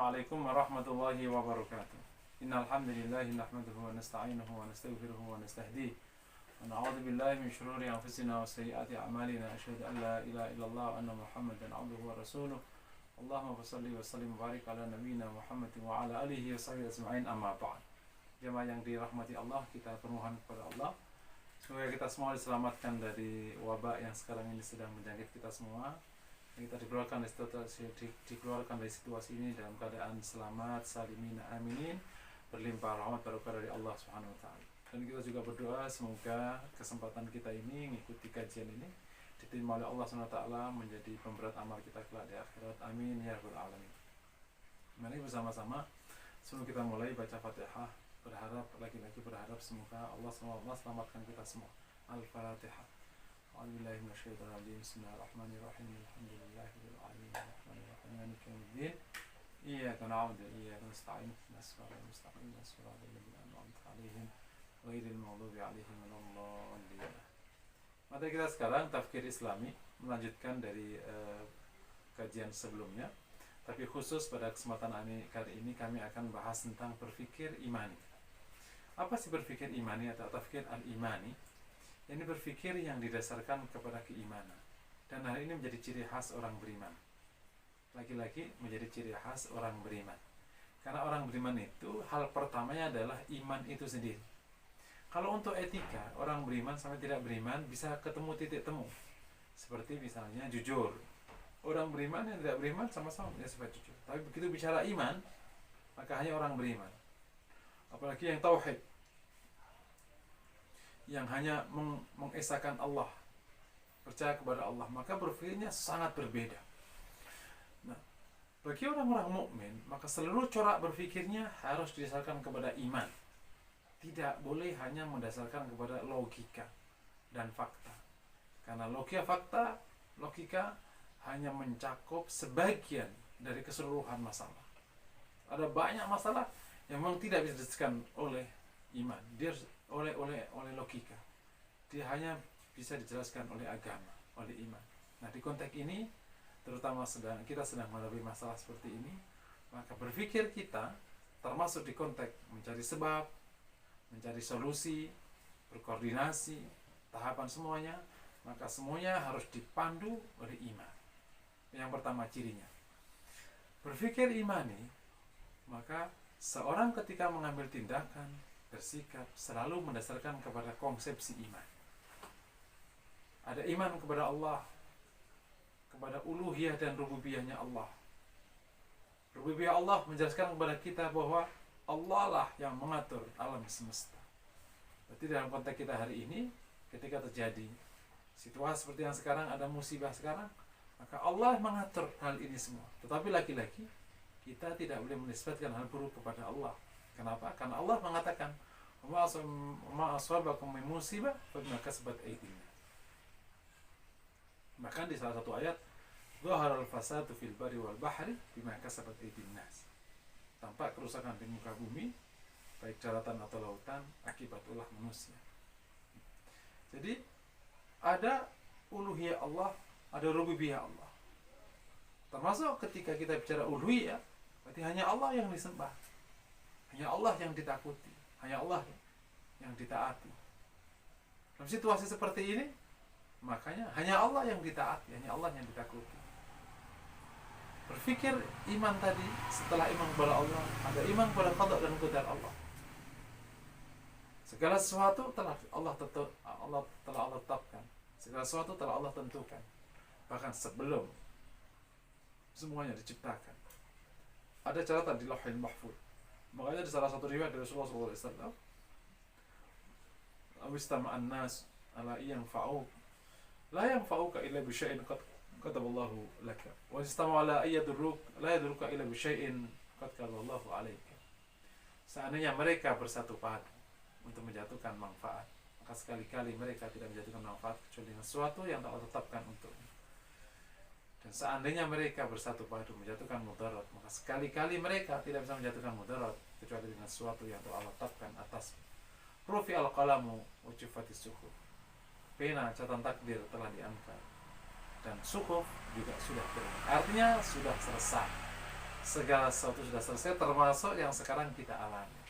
Assalamualaikum warahmatullahi wabarakatuh. Innal hamdalillah nahmaduhu wa nasta'inuhu wa nastaghfiruhu wa nastahdihi wa na'udzu billahi min shururi anfusina wa sayyiati a'malina. Asyhadu an la ilaha illallah wa anna Muhammadan 'abduhu wa rasuluh. Allahumma shalli wa sallim wa barik ala nabiyyina Muhammad wa ala alihi wa sahbihi ajma'in, amma ba'd. Jemaah yang dirahmati Allah, kita permohon kepada Allah semoga kita semua diselamatkan dari wabak yang sekarang ini sedang menjangkit kita semua. Kita dikeluarkan dari situasi ini dalam keadaan selamat, salimin, aminin, berlimpah rahmat barokah dari Allah Subhanahu wa taala. Dan kita juga berdoa semoga kesempatan kita ini mengikuti kajian ini diterima oleh Allah Subhanahu wa taala menjadi pemberat amal kita kelak di akhirat. Amin ya rabbal alamin. Mari bersama-sama sebelum kita mulai baca Fatihah, lagi-lagi berharap semoga Allah selamatkan kita semua. Al-Fatihah. A'udzubillahi minasyaitonir rajim. Bismillahirrahmanirrahim. Alhamdulillahirabbil alamin. Arrahmanirrahim. Maliki yaumiddin. Iyyaka na'budu wa iyyaka nasta'in. Ihdinas siratal mustaqim. Siratal ladzina an'amta 'alaihim ghairil maghdubi 'alaihim waladdallin. Materi kita sekarang tafsir Islami, melanjutkan dari kajian sebelumnya. Tapi khusus pada kesempatan kali ini kami akan bahas tentang berpikir imani. Apa sih berpikir imani atau tafsir al-imani? Ini berpikir yang didasarkan kepada keimanan. Dan hal ini menjadi ciri khas orang beriman. Lagi-lagi menjadi ciri khas orang beriman. Karena orang beriman itu hal pertamanya adalah iman itu sendiri. Kalau untuk etika, orang beriman sampai tidak beriman bisa ketemu titik temu. Seperti misalnya jujur. Orang beriman yang tidak beriman sama-sama punya sifat jujur. Tapi begitu bicara iman, maka hanya orang beriman. Apalagi yang tauhid, yang hanya mengesahkan Allah, percaya kepada Allah, maka berpikirnya sangat berbeda. Nah, bagi orang-orang mukmin, maka seluruh corak berpikirnya harus didasarkan kepada iman. Tidak boleh hanya mendasarkan kepada logika dan fakta. Karena logika hanya mencakup sebagian dari keseluruhan masalah. Ada banyak masalah yang memang tidak bisa dijelaskan oleh iman. Dia oleh logika. Dia hanya bisa dijelaskan oleh agama, oleh iman. Nah, di konteks ini, terutama kita sedang menghadapi masalah seperti ini, maka berpikir kita termasuk di konteks mencari sebab, mencari solusi, berkoordinasi, tahapan semuanya, maka semuanya harus dipandu oleh iman. Yang pertama cirinya. Berpikir imani, maka seorang ketika mengambil tindakan, bersikap selalu mendasarkan kepada konsepsi iman. Ada iman kepada Allah, kepada uluhiyah dan rububiyahnya Allah. Rububiyah Allah menjelaskan kepada kita bahwa Allah lah yang mengatur alam semesta. Berarti dalam konteks kita hari ini, ketika terjadi situasi seperti yang sekarang, ada musibah sekarang, maka Allah mengatur hal ini semua. Tetapi lagi-lagi kita tidak boleh menisbatkan hal buruk kepada Allah. Kenapa? Karena Allah mengatakan, "Ma asabakum min musibah fabima kasabat aydina." Bahkan di salah satu ayat, "Dhaharal fasadu fil barri wal bahri bima kasabat aydin nas." Tampak kerusakan di muka bumi, baik daratan atau lautan, akibat ulah manusia. Jadi ada uluhiyah Allah, ada rububiyah Allah. Termasuk ketika kita bicara uluhiyah, berarti hanya Allah yang disembah, hanya Allah yang ditakuti, hanya Allah yang ditaati. Dalam situasi seperti ini, makanya hanya Allah yang ditaati, hanya Allah yang ditakuti. Berpikir iman tadi, setelah iman kepada Allah, ada iman kepada qada dan qadar Allah. Segala sesuatu telah Allah tetapkan. Segala sesuatu telah Allah tentukan. Bahkan sebelum semuanya diciptakan, ada catatan di Lauhul Mahfuz. Makanya di salah satu riwayat dari Rasulullah SAW, "Awistama'an nas ala yanfa'uk la yanfa'uka illa bi syai'in qad kataballahu laka wa istama'u ala ayyadurruk la yadurruka illa bi syai'in qad kataballahu 'alaika." Seandainya mereka bersatu padu untuk menjatuhkan manfaat, maka sekali-kali mereka tidak menjatuhkan manfaat kecuali dengan sesuatu yang Allah tetapkan untuknya. Dan seandainya mereka bersatu padu menjatuhkan mudarat, maka sekali-kali mereka tidak bisa menjatuhkan mudarat kecuali dengan sesuatu yang Allah tetapkan atas. Rufi al-qalamu wa juffatis suhuf. Pena catatan takdir telah diangkat dan suhuf juga sudah turun. Artinya sudah selesai. segala sesuatu sudah selesai, termasuk yang sekarang kita alami.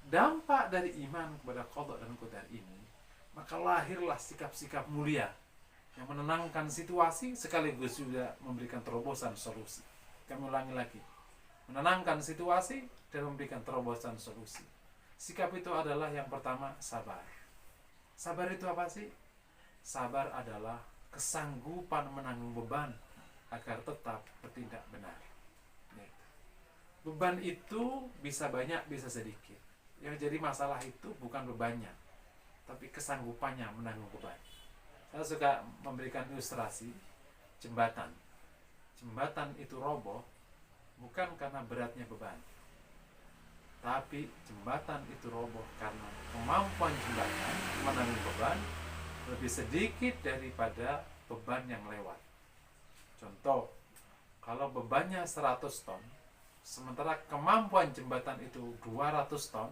Dampak dari iman kepada qada dan qadar ini, maka lahirlah sikap-sikap mulia yang menenangkan situasi sekaligus juga memberikan terobosan solusi. Kami ulangi lagi, menenangkan situasi dan memberikan terobosan solusi. Sikap itu adalah yang pertama, sabar. Sabar itu apa sih? Sabar adalah kesanggupan menanggung beban agar tetap bertindak benar. Beban itu bisa banyak, bisa sedikit. Yang jadi masalah itu bukan bebannya, tapi kesanggupannya menanggung beban. Saya suka memberikan ilustrasi jembatan. Jembatan itu roboh bukan karena beratnya beban, tapi jembatan itu roboh karena kemampuan jembatan menanggung beban lebih sedikit daripada beban yang lewat. Contoh, kalau bebannya 100 ton, sementara kemampuan jembatan itu 200 ton,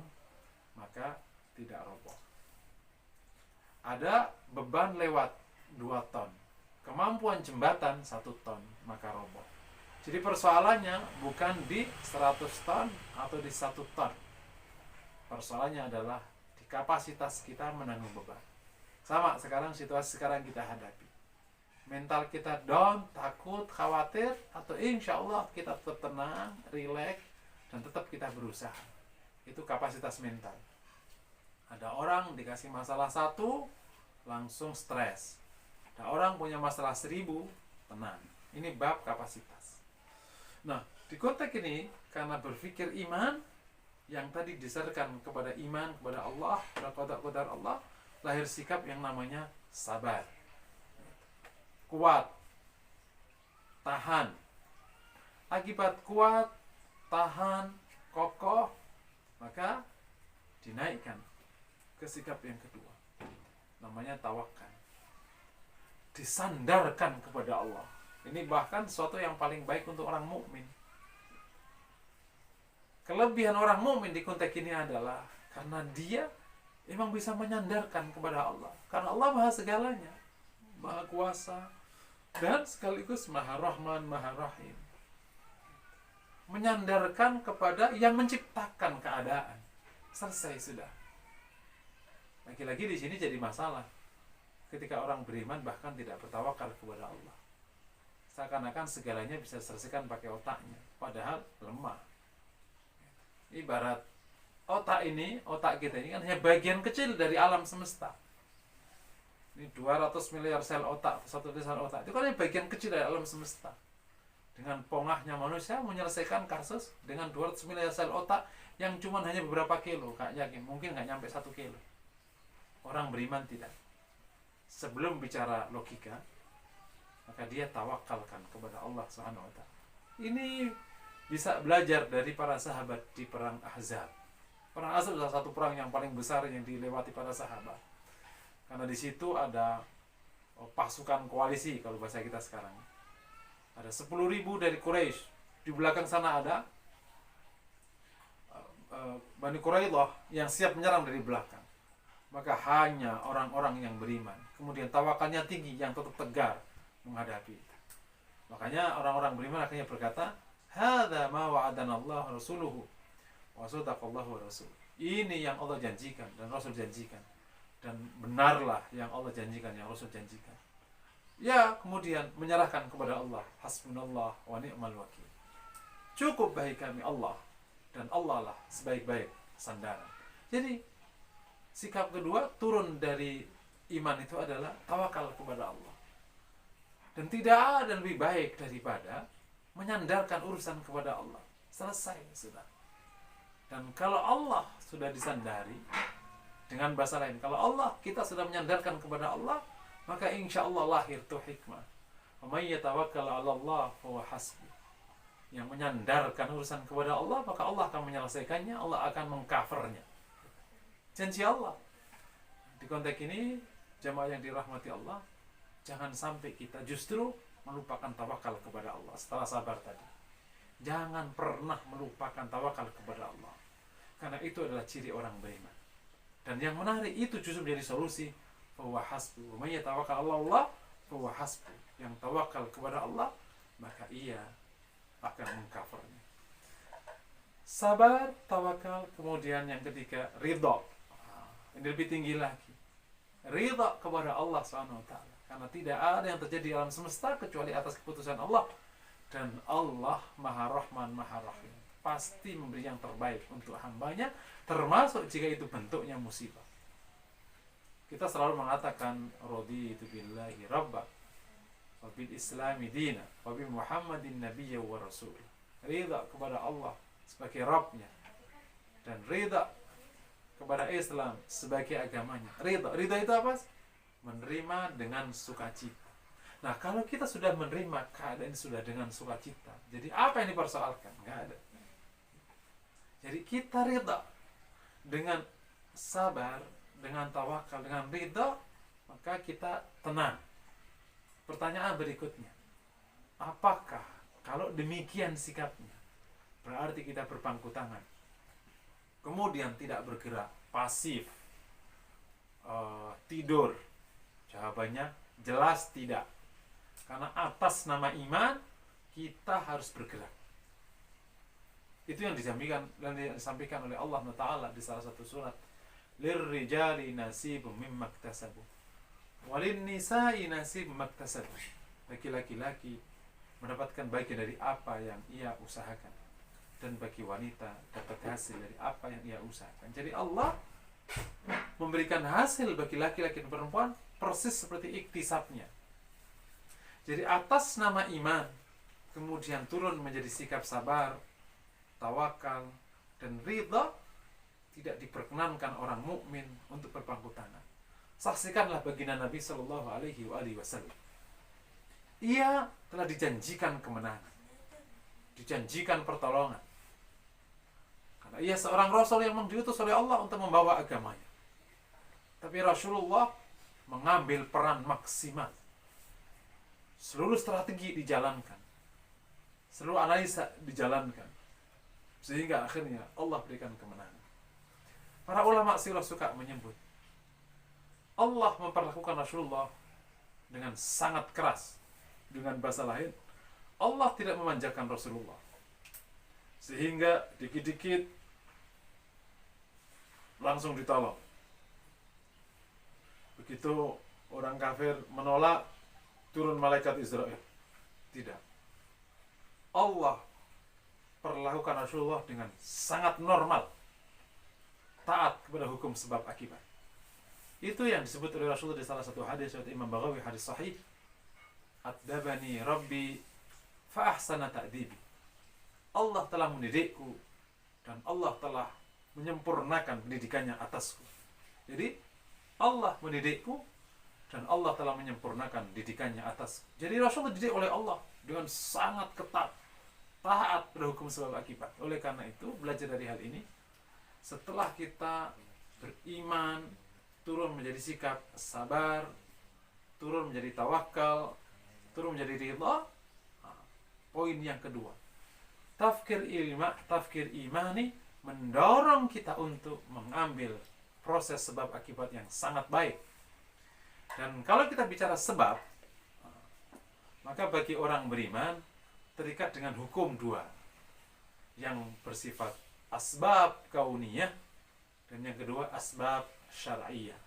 maka tidak roboh. Ada beban lewat 2 ton, kemampuan jembatan 1 ton, maka roboh. Jadi persoalannya bukan di 100 ton atau di 1 ton. Persoalannya adalah di kapasitas kita menanggung beban. Sama sekarang situasi sekarang kita hadapi. Mental kita down, takut, khawatir, atau insya Allah kita tetap tenang, rileks, dan tetap kita berusaha. Itu kapasitas mental. Ada orang dikasih masalah 1, langsung stres. Ada orang punya masalah 1000, tenang. Ini bab kapasitas. Nah, di konteks ini, karena berpikir iman, yang tadi disasarkan kepada iman, kepada Allah, kepada qadar Allah, lahir sikap yang namanya sabar. Kuat, tahan. Akibat kuat, tahan, kokoh, maka dinaikkan ke sikap yang kedua, namanya tawakal. Disandarkan kepada Allah. Ini bahkan sesuatu yang paling baik untuk orang mukmin. Kelebihan orang mukmin di konteks ini adalah karena dia memang bisa menyandarkan kepada Allah. Karena Allah Maha segalanya, Maha kuasa, dan sekaligus Maha Rahman, Maha Rahim. Menyandarkan kepada yang menciptakan keadaan. Selesai sudah. Lagi-lagi di sini jadi masalah. Ketika orang beriman bahkan tidak bertawakal kepada Allah. Seakan-akan segalanya bisa diselesaikan pakai otaknya. Padahal lemah. Ibarat otak ini, otak kita ini kan hanya bagian kecil dari alam semesta. Ini 200 miliar sel otak, 1 sel otak. Itu kan hanya bagian kecil dari alam semesta. Dengan pongahnya manusia menyelesaikan kasus dengan 200 miliar sel otak yang cuma hanya beberapa kilo. Kayaknya mungkin nggak nyampe 1 kilo. Orang beriman tidak. Sebelum bicara logika, maka dia tawakalkan kepada Allah SWT. Ini bisa belajar dari para sahabat di perang Ahzab. Perang Ahzab adalah satu perang yang paling besar yang dilewati para sahabat. Karena di situ ada pasukan koalisi kalau bahasa kita sekarang. Ada 10.000 dari Quraisy. Di belakang sana ada Bani Quraidah yang siap menyerang dari belakang. Maka hanya orang-orang yang beriman, kemudian tawakalnya tinggi, yang tetap tegar menghadapi itu. Makanya orang-orang beriman akhirnya berkata, "Hadza ma wa'adana Allah rasuluhu wa sadaqallahu wa rasul." Ini yang Allah janjikan dan Rasul janjikan, dan benarlah yang Allah janjikan, yang Rasul janjikan. Ya, kemudian menyerahkan kepada Allah. Hasbunallah wa ni'mal wakil. Cukup bagi kami Allah, dan Allah lah sebaik-baik sandaran. Jadi sikap kedua turun dari iman itu adalah tawakal kepada Allah. Dan tidak ada lebih baik daripada menyandarkan urusan kepada Allah. Selesai sudah. Dan kalau Allah sudah disandari, dengan bahasa lain, kalau Allah, kita sudah menyandarkan kepada Allah, maka insya Allah lahir tuh hikmah. Wa may yatawakkal 'ala Allah fahuwa hasbuh. Yang menyandarkan urusan kepada Allah, maka Allah akan menyelesaikannya, Allah akan mengcovernya. Janji Allah. Di konteks ini, jamaah yang dirahmati Allah, jangan sampai kita justru melupakan tawakal kepada Allah setelah sabar tadi. Jangan pernah melupakan tawakal kepada Allah, karena itu adalah ciri orang beriman. Dan yang menarik itu justru menjadi solusi. Fahuwa hasbuh. May yatawakkal 'ala Allah fahuwa hasbuh. Yang tawakal kepada Allah, maka ia akan sabar, tawakal, kemudian yang ketiga ridha. Ini lebih tinggi lagi, ridha kepada Allah SWT, karena tidak ada yang terjadi alam semesta kecuali atas keputusan Allah, dan Allah Maha Rahman Maha Rahim, pasti memberi yang terbaik untuk hambanya, termasuk jika itu bentuknya musibah. Kita selalu mengatakan raditu billahi rabba wa bil islami dina wa bi muhammadin nabiyya wa rasul. Ridha kepada Allah sebagai Rabbnya, dan ridha kepada Islam sebagai agamanya. Ridha itu apa? Menerima dengan sukacita. Nah, kalau kita sudah menerima keadaan sudah dengan sukacita, jadi apa yang dipersoalkan? Nggak ada. Jadi kita ridha dengan sabar, dengan tawakal, dengan ridha, maka kita tenang. Pertanyaan berikutnya, apakah kalau demikian sikapnya berarti kita berpangku tangan, kemudian tidak bergerak, pasif, tidur? Jawabannya jelas tidak. Karena atas nama iman kita harus bergerak. Itu yang disampaikan oleh Allah Ta'ala di salah satu surat, lirrijali nasibum mimma iktasabu walin nisa'i nasibum iktasabu. Laki-laki mendapatkan bagian dari apa yang ia usahakan, dan bagi wanita dapat hasil dari apa yang ia usahakan. Jadi Allah memberikan hasil bagi laki-laki dan perempuan persis seperti iktisabnya. Jadi atas nama iman kemudian turun menjadi sikap sabar, tawakal, dan ridha, tidak diperkenankan orang mukmin untuk berpangku tangan. Saksikanlah baginda Nabi Shallallahu Alaihi Wasallam. Ia telah dijanjikan kemenangan, dijanjikan pertolongan, karena ia seorang Rasul yang diutus oleh Allah untuk membawa agamanya. Tapi Rasulullah mengambil peran maksimal. Seluruh strategi dijalankan, seluruh analisa dijalankan, sehingga akhirnya Allah berikan kemenangan. Para ulama sirah suka menyebut Allah memperlakukan Rasulullah dengan sangat keras. Dengan bahasa lain, Allah tidak memanjakan Rasulullah, sehingga dikit-dikit langsung ditolong. Begitu orang kafir menolak, turun malaikat Israel. Tidak. Allah perlakukan Rasulullah dengan sangat normal, taat kepada hukum sebab akibat. Itu yang disebut oleh Rasulullah di salah satu hadis dari Imam Baghawi, hadis sahih, Adabani Rabbi fa ahsana ta'dibi. Allah telah mendidikku dan Allah telah menyempurnakan pendidikannya atasku. Jadi Allah mendidikku dan Allah telah menyempurnakan didikannya atasku. Jadi Rasulullah dididik oleh Allah dengan sangat ketat, taat pada hukum sebab akibat. Oleh karena itu, belajar dari hal ini, setelah kita beriman, turun menjadi sikap sabar, turun menjadi tawakal, turun menjadi ridha. Poin yang kedua, tafkir imani mendorong kita untuk mengambil proses sebab akibat yang sangat baik. Dan kalau kita bicara sebab, maka bagi orang beriman terikat dengan hukum dua, yang bersifat asbab kauniyah dan yang kedua asbab syar'iyah.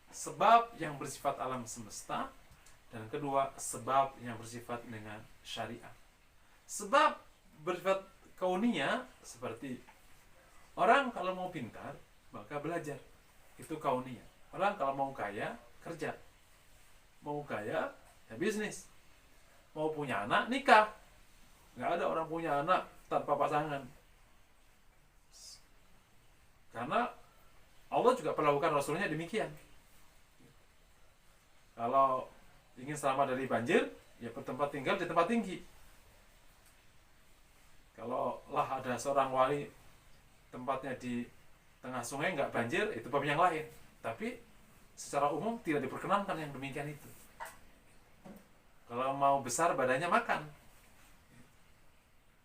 Sebab yang bersifat alam semesta, dan kedua sebab yang bersifat dengan syariat. Sebab bersifat kauniyah seperti orang kalau mau pintar maka belajar, itu kauniyah. Orang kalau mau kaya kerja, mau kaya ya bisnis, mau punya anak nikah. Nggak ada orang punya anak tanpa pasangan, karena Allah juga perlakukan Rasulnya demikian. Kalau ingin selamat dari banjir, ya bertempat tinggal di tempat tinggi. Kalau lah ada seorang wali tempatnya di tengah sungai nggak banjir, itu bab yang lain. Tapi secara umum tidak diperkenankan yang demikian itu. Kalau mau besar badannya makan,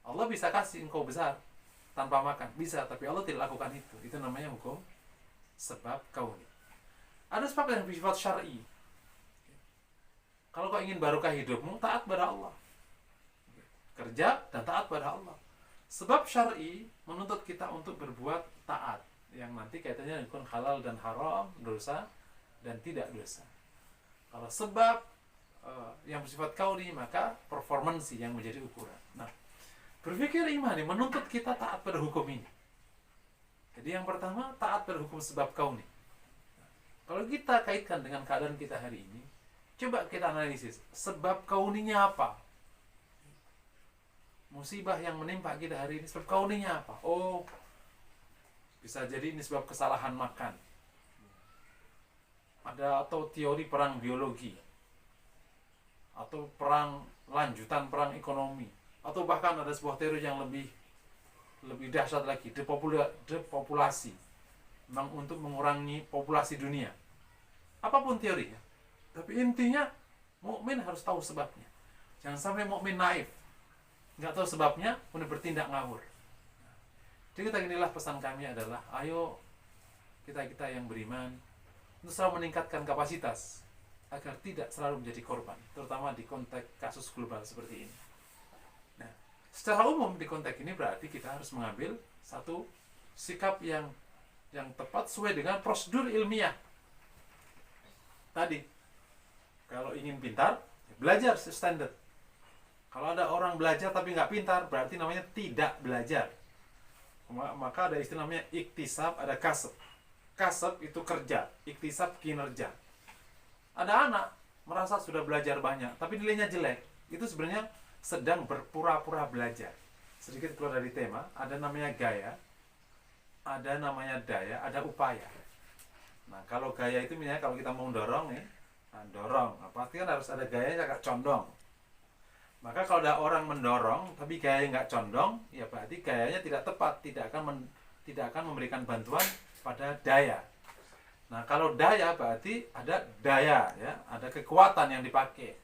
Allah bisa kasih engkau besar tanpa makan, bisa, tapi Allah tidak lakukan itu. Itu namanya hukum sebab kauni. Ada sebab yang bersifat syar'i. Kalau kau ingin barokah hidupmu, taat pada Allah, kerja dan taat pada Allah. Sebab syar'i menuntut kita untuk berbuat taat, yang nanti kaitannya dengan halal dan haram, dosa dan tidak dosa. Kalau sebab yang bersifat kauni, maka performansi yang menjadi ukuran. Nah, berpikir imani menuntut kita taat pada hukum ini. Jadi yang pertama, taat pada hukum sebab kauni. Kalau kita kaitkan dengan keadaan kita hari ini, coba kita analisis, sebab kauninya apa? Musibah yang menimpa kita hari ini, sebab kauninya apa? Oh, bisa jadi ini sebab kesalahan makan. Ada atau teori perang biologi, atau perang lanjutan perang ekonomi, atau bahkan ada sebuah teori yang lebih dahsyat lagi, depopulasi, memang untuk mengurangi populasi dunia. Apapun teorinya, tapi intinya mukmin harus tahu sebabnya. Jangan sampai mukmin naif, nggak tahu sebabnya kemudian bertindak ngawur. Jadi inilah pesan kami adalah, ayo kita yang beriman untuk selalu meningkatkan kapasitas agar tidak selalu menjadi korban, terutama di konteks kasus global seperti ini. Nah, secara umum di konteks ini berarti kita harus mengambil satu sikap yang tepat sesuai dengan prosedur ilmiah. Tadi, kalau ingin pintar, belajar standar. Kalau ada orang belajar tapi nggak pintar, berarti namanya tidak belajar. Maka ada istilah namanya iktisab, ada kasab. Kasab itu kerja, iktisab kinerja. Ada anak merasa sudah belajar banyak, tapi nilainya jelek. Itu sebenarnya sedang berpura-pura belajar. Sedikit keluar dari tema, ada namanya gaya, ada namanya daya, ada upaya. Nah, kalau gaya itu misalnya kalau kita mau dorong nih, dorong, pasti kan harus ada gayanya agak condong. Maka kalau ada orang mendorong, tapi gayanya nggak condong, ya berarti gayanya tidak tepat, tidak akan memberikan bantuan pada daya. Nah, kalau daya berarti ada daya, ya, ada kekuatan yang dipakai.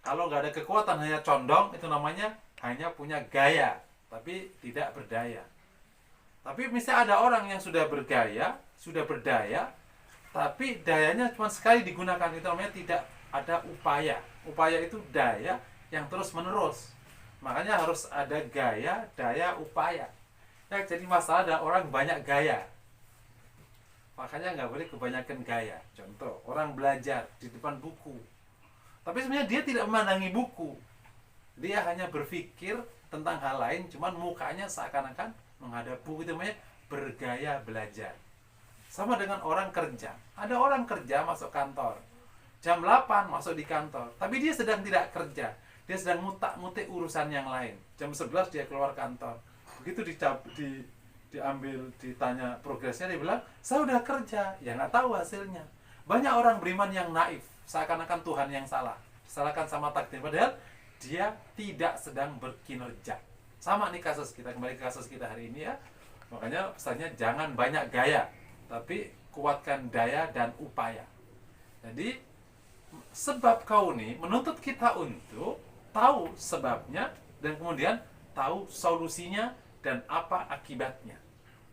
Kalau nggak ada kekuatan, hanya condong, itu namanya hanya punya gaya, tapi tidak berdaya. Tapi misalnya ada orang yang sudah bergaya, sudah berdaya, tapi dayanya cuma sekali digunakan, itu namanya tidak ada upaya. Upaya itu daya yang terus menerus. Makanya harus ada gaya, daya, upaya. Ya, jadi masalah ada orang banyak gaya. Makanya nggak boleh kebanyakan gaya. Contoh, orang belajar di depan buku, tapi sebenarnya dia tidak memandangi buku. Dia hanya berpikir tentang hal lain, cuman mukanya seakan-akan menghadap buku. Itu namanya bergaya belajar. Sama dengan orang kerja. Ada orang kerja masuk kantor, jam 8 masuk di kantor, tapi dia sedang tidak kerja. Dia sedang ngutak-ngutik urusan yang lain. Jam 11 dia keluar kantor. Begitu diambil, ditanya progresnya, dia bilang, saya udah kerja. Ya nggak tahu hasilnya. Banyak orang beriman yang naif, seakan-akan Tuhan yang salah, disalahkan sama takdir, padahal dia tidak sedang berkinerja. Sama nih kasus kita, kembali ke kasus kita hari ini ya. Makanya pesannya jangan banyak gaya, tapi kuatkan daya dan upaya. Jadi sebab kauni menuntut kita untuk tahu sebabnya dan kemudian tahu solusinya dan apa akibatnya.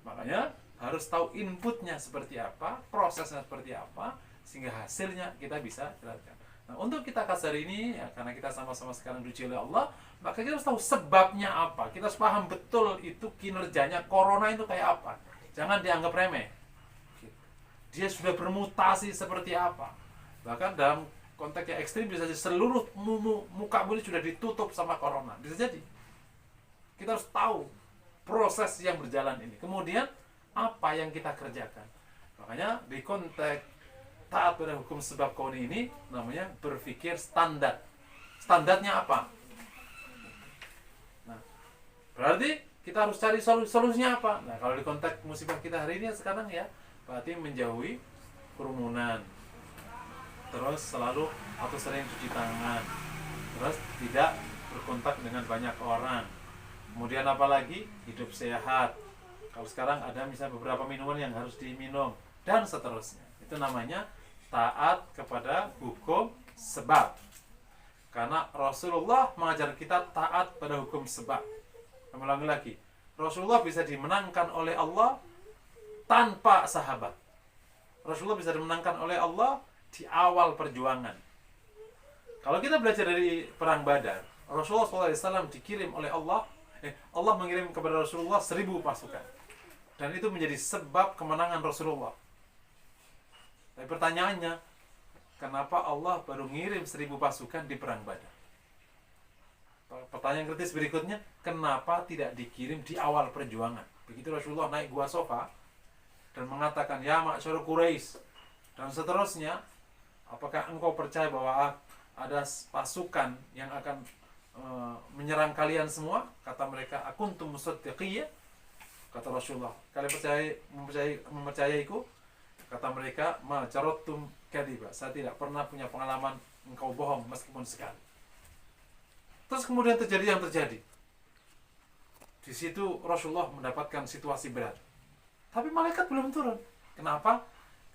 Makanya harus tahu inputnya seperti apa, prosesnya seperti apa, sehingga hasilnya kita bisa jelaskan. Nah, untuk kita kasar ini, ya, karena kita sama-sama sekarang diuji oleh Allah, maka kita harus tahu sebabnya apa. Kita harus paham betul itu kinerjanya corona itu kayak apa. Jangan dianggap remeh. Dia sudah bermutasi seperti apa. Bahkan dalam konteks yang ekstrim bisa jadi seluruh muka bumi sudah ditutup sama corona. Bisa jadi. Kita harus tahu proses yang berjalan ini. Kemudian apa yang kita kerjakan. Makanya di konteks taat pada hukum sebab kauni ini namanya berpikir standar. Standarnya apa? Nah, berarti kita harus cari solusinya apa? Nah, kalau di konteks musibah kita hari ini sekarang ya, berarti menjauhi kerumunan. Terus selalu atau sering cuci tangan. Terus tidak berkontak dengan banyak orang. Kemudian apalagi hidup sehat. Kalau sekarang ada misalnya beberapa minuman yang harus diminum dan seterusnya. Itu namanya taat kepada hukum sebab. Karena Rasulullah mengajar kita taat pada hukum sebab. Kami ulangi lagi. Rasulullah bisa dimenangkan oleh Allah tanpa sahabat. Rasulullah bisa dimenangkan oleh Allah di awal perjuangan. Kalau kita belajar dari perang Badar, Rasulullah SAW dikirim oleh Allah Allah mengirim kepada Rasulullah 1000 pasukan. Dan itu menjadi sebab kemenangan Rasulullah. Tapi pertanyaannya, kenapa Allah baru ngirim 1000 pasukan di perang Badar? Pertanyaan kritis berikutnya, kenapa tidak dikirim di awal perjuangan? Begitu Rasulullah naik Gua Sofa dan mengatakan, ya ma'syar Quraisy dan seterusnya, apakah engkau percaya bahwa ada pasukan yang akan menyerang kalian semua? Kata mereka, akuntum musaddiqiyya? Kata Rasulullah, kalian mempercayaiku? Kata mereka, ma jarottum kadiba, saya tidak pernah punya pengalaman engkau bohong meskipun sekali. Terus kemudian terjadi yang terjadi. Di situ Rasulullah mendapatkan situasi berat. Tapi malaikat belum turun. Kenapa?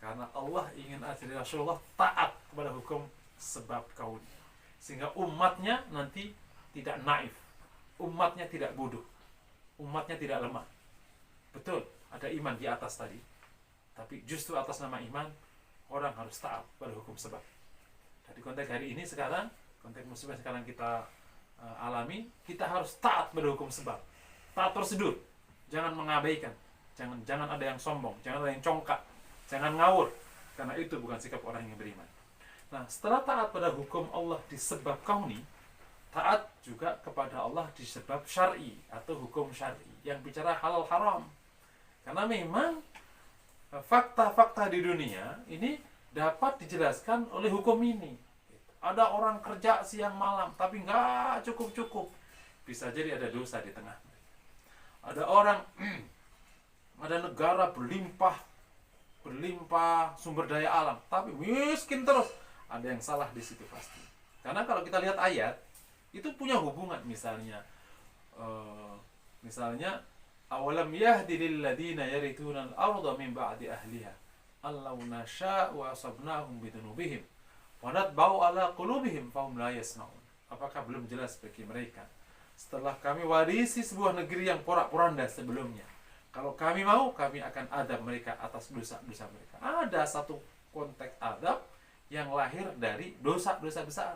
Karena Allah ingin ajar Rasulullah taat kepada hukum sebab kauni. Sehingga umatnya nanti tidak naif. Umatnya tidak bodoh. Umatnya tidak lemah. Betul, ada iman di atas tadi. Tapi justru atas nama iman, orang harus taat pada hukum sebab. Jadi konteks hari ini sekarang, konteks musibah sekarang kita alami, kita harus taat pada hukum sebab. Taat prosedur. Jangan mengabaikan. Jangan ada yang sombong, jangan ada yang congkak, jangan ngawur. Karena itu bukan sikap orang yang beriman. Nah, setelah taat pada hukum Allah di sebab kauni, taat juga kepada Allah di sebab syar'i atau hukum syar'i yang bicara halal haram. Karena memang fakta-fakta di dunia ini dapat dijelaskan oleh hukum ini. Ada orang kerja siang malam tapi nggak cukup-cukup, bisa jadi ada dosa di tengah. Ada orang, ada negara berlimpah sumber daya alam tapi miskin terus, ada yang salah di situ pasti. Karena kalau kita lihat ayat itu punya hubungan, misalnya awalam yahdi lil ladina yarithuna al-ardha min ba'di ahliha allaw nasha'u asabnahum bidunubihim wa natba'u ala qulubihim fahum la yasma'un. Apakah belum jelas bagi mereka setelah kami warisi sebuah negeri yang porak-poranda sebelumnya, kalau kami mau, kami akan adab mereka atas dosa-dosa mereka. Ada satu konteks adab yang lahir dari dosa-dosa besar.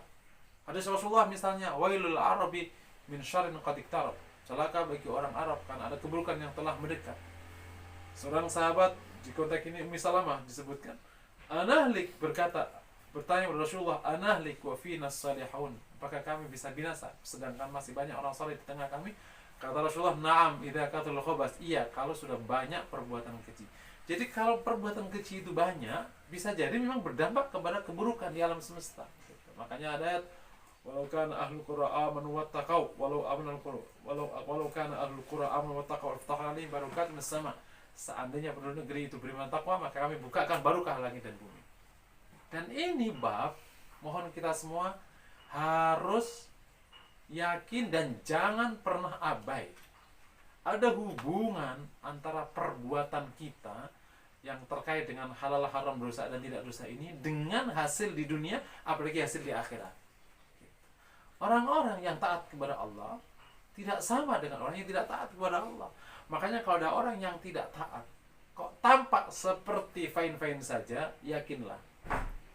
Hadis Rasulullah misalnya, wailul arabi min syarrin qad iqtarab, celaka bagi orang Arab karena ada keburukan yang telah mendekat. Seorang sahabat di konteks ini Ummi Salamah disebutkan, anahlik, bertanya kepada Rasulullah, anahlik wa fina salihun, apakah kami bisa binasa sedangkan masih banyak orang saleh di tengah kami? Kata Rasulullah, na'am idza kathul khabas, iya kalau sudah banyak perbuatan keji. Jadi kalau perbuatan keji itu banyak, bisa jadi memang berdampak kepada keburukan di alam semesta. Makanya ada ayat, walau kana ahlul qura amanu wattaqau walau kana ahlul qura amanu wattaqau faftahna alaihim barakatin minas sama. Seandainya penduduk negeri itu beriman takwa, maka kami bukakan barokah langit dan bumi. Dan ini bab, mohon kita semua harus yakin dan jangan pernah abai. Ada hubungan antara perbuatan kita yang terkait dengan halal haram, dosa dan tidak dosa ini dengan hasil di dunia, apalagi hasil di akhirat. Orang-orang yang taat kepada Allah tidak sama dengan orang yang tidak taat kepada Allah. Makanya kalau ada orang yang tidak taat, kok tampak seperti fine-fine saja, yakinlah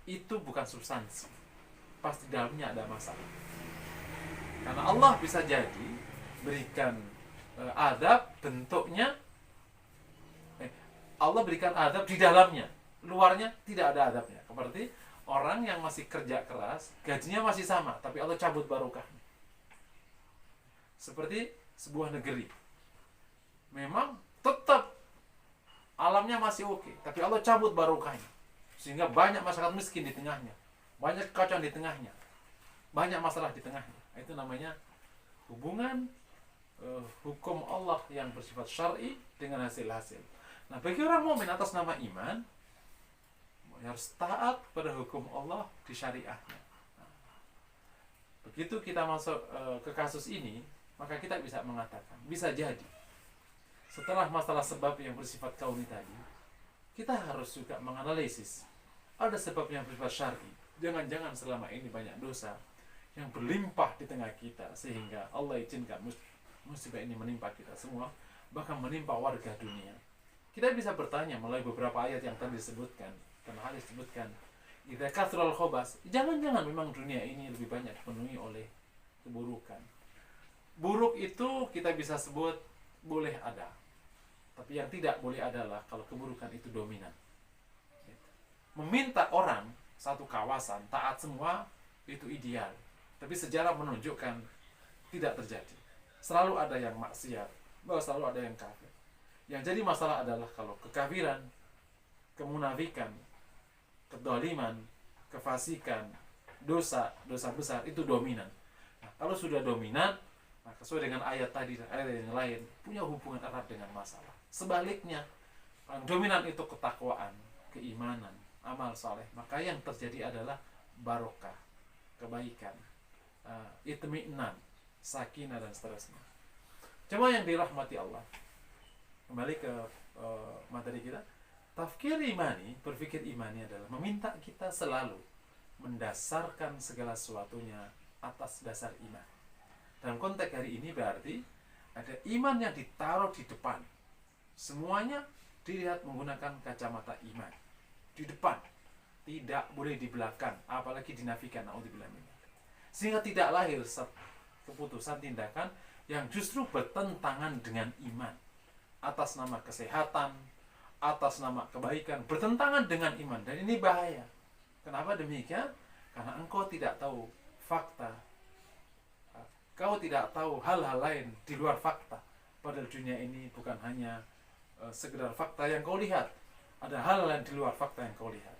itu bukan substansi. Pasti dalamnya ada masalah. Karena Allah bisa jadi berikan adab bentuknya, Allah berikan adab di dalamnya, luarnya tidak ada adabnya. Seperti orang yang masih kerja keras, gajinya masih sama, tapi Allah cabut barokahnya. Seperti sebuah negeri, memang tetap alamnya masih oke, tapi Allah cabut barokahnya, sehingga banyak masyarakat miskin di tengahnya, banyak kekacauan di tengahnya, banyak masalah di tengahnya. Itu namanya hubungan hukum Allah yang bersifat syar'i dengan hasil-hasil. Nah, bagi orang mukmin atas nama iman, harus taat pada hukum Allah di syariahnya. Nah, begitu kita masuk ke kasus ini, maka kita bisa mengatakan, bisa jadi setelah masalah sebab yang bersifat kauni tadi, kita harus juga menganalisis ada sebab yang bersifat syar'i. Jangan-jangan selama ini banyak dosa yang berlimpah di tengah kita sehingga Allah izinkan musibah ini menimpa kita semua, bahkan menimpa warga dunia. Kita bisa bertanya melalui beberapa ayat yang tadi disebutkan, karena hadis disebutkan, idza kathrul khabas, jangan-jangan memang dunia ini lebih banyak dipenuhi oleh keburukan. Buruk itu kita bisa sebut boleh ada, tapi yang tidak boleh adalah kalau keburukan itu dominan. Meminta orang satu kawasan taat semua itu ideal, tapi sejarah menunjukkan tidak terjadi. Selalu ada yang maksiat, bahwa selalu ada yang kafir. Yang jadi masalah adalah kalau kekafiran, kemunafikan, kedoliman, kefasikan, dosa besar itu dominan. Nah, kalau sudah dominan, maka sesuai dengan ayat tadi dan ayat yang lain punya hubungan erat dengan masalah. Sebaliknya, yang dominan itu ketakwaan, keimanan, amal saleh, maka yang terjadi adalah barokah, kebaikan, itmi'nan, sakinah dan seterusnya. Cuma yang dirahmati Allah, kembali ke materi kita, tafkir imani, berpikir imani adalah meminta kita selalu mendasarkan segala sesuatunya atas dasar iman. Dalam konteks hari ini berarti ada iman yang ditaruh di depan. Semuanya dilihat menggunakan kacamata iman. Di depan, tidak boleh di belakang, apalagi dinafikan, naudzubillah min dzalik. Sehingga tidak lahir keputusan tindakan yang justru bertentangan dengan iman. Atas nama kesehatan, atas nama kebaikan, bertentangan dengan iman. Dan ini bahaya. Kenapa demikian? Karena engkau tidak tahu fakta. Kau tidak tahu hal-hal lain di luar fakta. Padahal dunia ini bukan hanya sekedar fakta yang kau lihat. Ada hal lain di luar fakta yang kau lihat.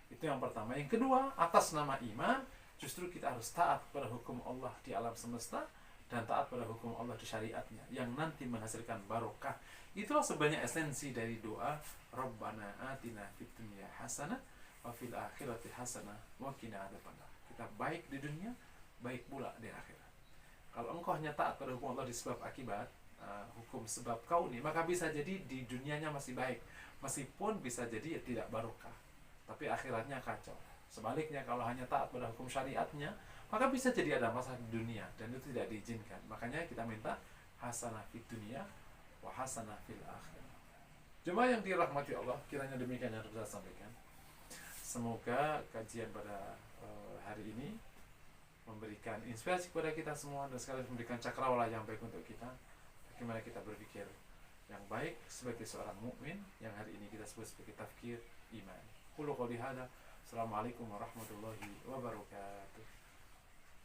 Itu yang pertama. Yang kedua, atas nama iman, justru kita harus taat pada hukum Allah di alam semesta dan taat pada hukum Allah di syariatnya yang nanti menghasilkan barokah. Itulah sebenarnya esensi dari doa Rabbana atina fid dunya hasanah wa fil akhirati hasanah wa qina adzabannar. Kita baik di dunia, baik pula di akhirat. Kalau engkau hanya taat pada hukum Allah di sebab akibat, hukum sebab kauni, maka bisa jadi di dunianya masih baik, meskipun bisa jadi ya tidak barokah, tapi akhiratnya kacau. Sebaliknya kalau hanya taat pada hukum syariatnya, maka bisa jadi ada masalah di dunia dan itu tidak diizinkan. Makanya kita minta hasanah fid dunya wa hasanah fil akhirah. Jemaah yang dirahmati Allah, kiranya demikian yang harus saya sampaikan. Semoga kajian pada hari ini memberikan inspirasi kepada kita semua dan sekaligus memberikan cakrawala yang baik untuk kita. Bagaimana kita berpikir yang baik sebagai seorang mukmin yang hari ini kita sebut sebagai tafkir iman. Qulu qouli hadza. Assalamualaikum warahmatullahi wabarakatuh.